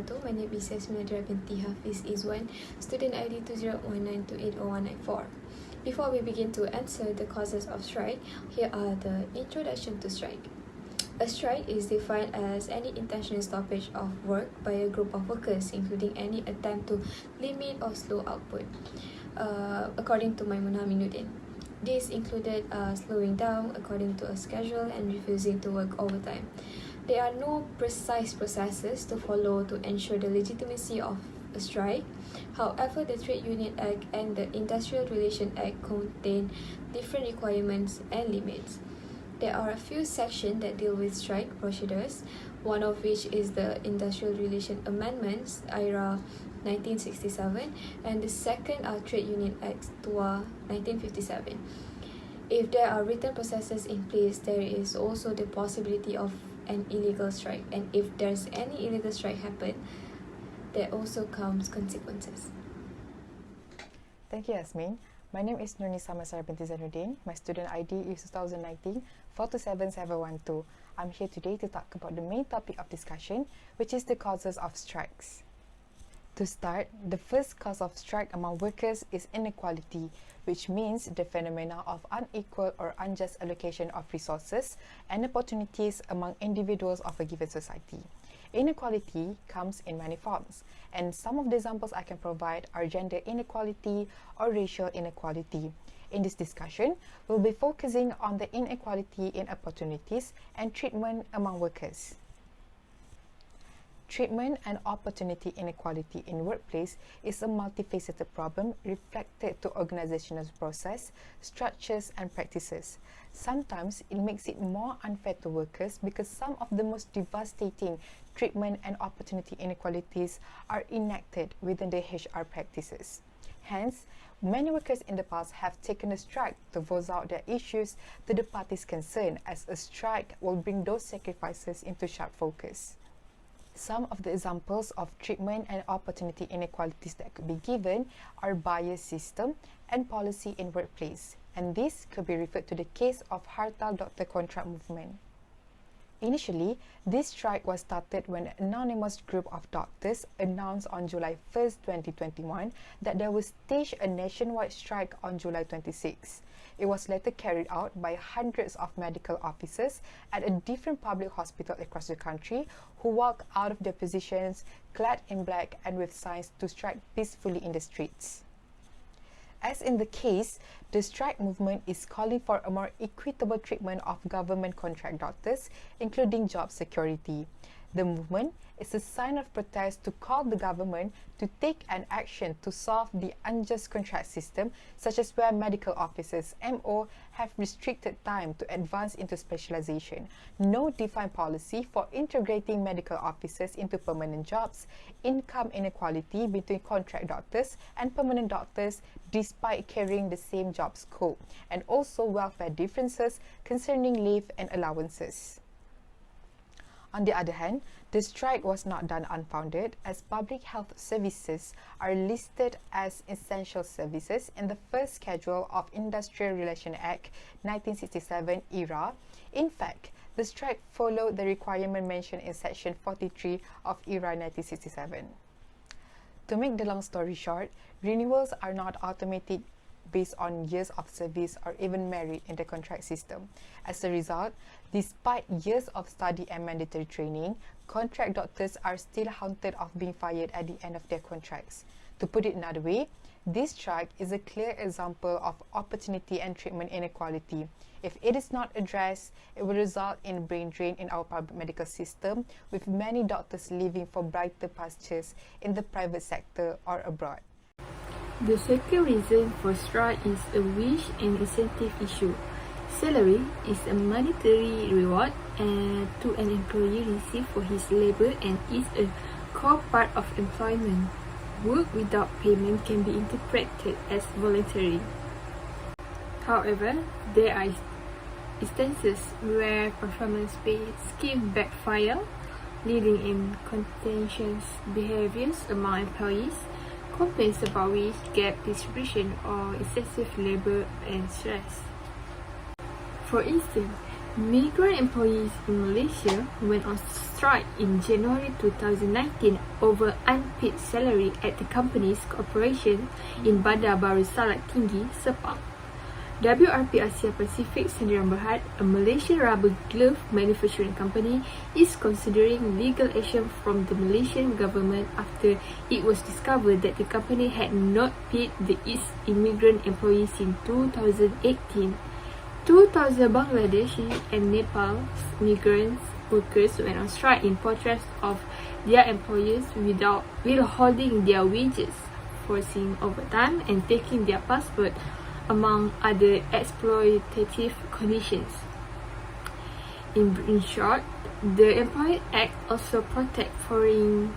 wabarakatuh. My name is Yasmina binti Hafiz Izwan, student ID 2019280194. Before we begin to answer the causes of strike, here are the introduction to strike. A strike is defined as any intentional stoppage of work by a group of workers, including any attempt to limit or slow output, according to Maimunah Aminuddin. This included slowing down according to a schedule and refusing to work overtime. There are no precise processes to follow to ensure the legitimacy of a strike. However, the Trade Union Act and the Industrial Relations Act contain different requirements and limits. There are a few sections that deal with strike procedures, one of which is the Industrial Relations Amendments, IRA 1967, and the second are Trade Union Act, TUA 1957. If there are written processes in place, there is also the possibility of an illegal strike, and if there's any illegal strike happen, there also comes consequences. Thank you, Yasmin. My name is Nurnisa Masar binti Zainuddin. My student ID is 2019-427712. I'm here today to talk about the main topic of discussion, which is the causes of strikes. To start, the first cause of strike among workers is inequality, which means the phenomena of unequal or unjust allocation of resources and opportunities among individuals of a given society. Inequality comes in many forms, and some of the examples I can provide are gender inequality or racial inequality. In this discussion, we'll be focusing on the inequality in opportunities and treatment among workers. Treatment and opportunity inequality in workplace is a multifaceted problem reflected to organizational process, structures, and practices. Sometimes it makes it more unfair to workers because some of the most devastating treatment and opportunity inequalities are enacted within the HR practices. Hence, many workers in the past have taken a strike to voice out their issues to the parties concerned, as a strike will bring those sacrifices into sharp focus. Some of the examples of treatment and opportunity inequalities that could be given are bias system and policy in workplace, and this could be referred to the case of Hartal Doctor Contract Movement. Initially, this strike was started when an anonymous group of doctors announced on July 1, 2021 that they would stage a nationwide strike on July 26. It was later carried out by hundreds of medical officers at a different public hospital across the country who walked out of their positions clad in black and with signs to strike peacefully in the streets. As in the case, the strike movement is calling for a more equitable treatment of government contract doctors, including job security. The movement is a sign of protest to call the government to take an action to solve the unjust contract system, such as where medical officers (MO) have restricted time to advance into specialization, no defined policy for integrating medical officers into permanent jobs, income inequality between contract doctors and permanent doctors despite carrying the same job scope, and also welfare differences concerning leave and allowances. On the other hand, the strike was not done unfounded, as public health services are listed as essential services in the first schedule of Industrial Relations Act 1967 (IRA). In fact, the strike followed the requirement mentioned in Section 43 of IRA 1967. To make the long story short, renewals are not automatic based on years of service or even merit in the contract system. As a result, despite years of study and mandatory training, contract doctors are still haunted of being fired at the end of their contracts. To put it another way, this strike is a clear example of opportunity and treatment inequality. If it is not addressed, it will result in brain drain in our public medical system, with many doctors leaving for brighter pastures in the private sector or abroad. The second reason for strike is a wage and incentive issue. Salary is a monetary reward to an employee receive for his labor and is a core part of employment. Work without payment can be interpreted as voluntary. However, there are instances where performance-based scheme backfire, leading in contentious behaviors among employees, complaints about wage gap distribution, or excessive labor and stress. For instance, Migrant employees in Malaysia went on strike in January 2019 over unpaid salary at the company's operation in Bandar Baru Salak Tinggi, Sepang. WRP Asia Pacific Sdn Bhd, a Malaysian rubber glove manufacturing company, is considering legal action from the Malaysian government after it was discovered that the company had not paid its immigrant employees in 2018. 2,000 Bangladeshi and Nepal's migrant workers went on strike in protest of their employers without withholding their wages, forcing overtime, and taking their passport, among other exploitative conditions. In short, the Employment Act also protects foreign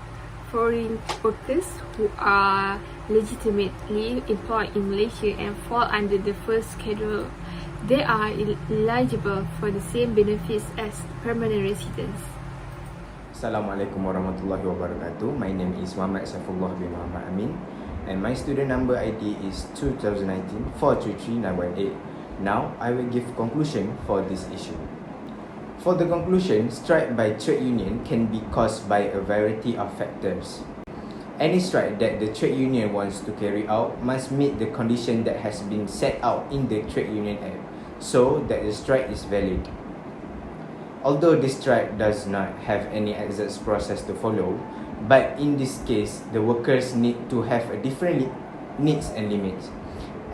workers who are legitimately employed in Malaysia and fall under the first schedule. They are eligible for the same benefits as permanent residents. Assalamualaikum warahmatullahi wabarakatuh. My name is Muhammad Saifullah bin Muhammad Amin, and my student number ID is 2019-433-918. Now, I will give conclusion for this issue. For the conclusion, strike by trade union can be caused by a variety of factors. Any strike that the trade union wants to carry out must meet the condition that has been set out in the Trade Union Act, so that the strike is valid. Although this strike does not have any exact process to follow, but in this case, the workers need to have a different needs and limits.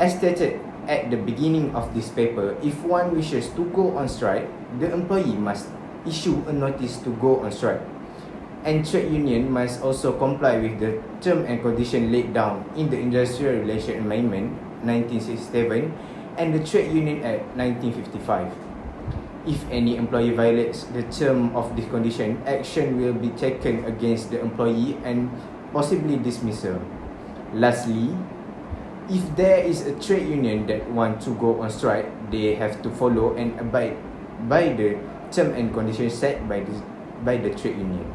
As stated at the beginning of this paper, if one wishes to go on strike, the employee must issue a notice to go on strike. And trade union must also comply with the term and condition laid down in the Industrial Relations Amendment 1967 and the Trade Union Act 1955. If any employee violates the term of this condition, action will be taken against the employee and possibly dismissal. Lastly, if there is a trade union that want to go on strike, they have to follow and abide by the term and conditions set by the trade union.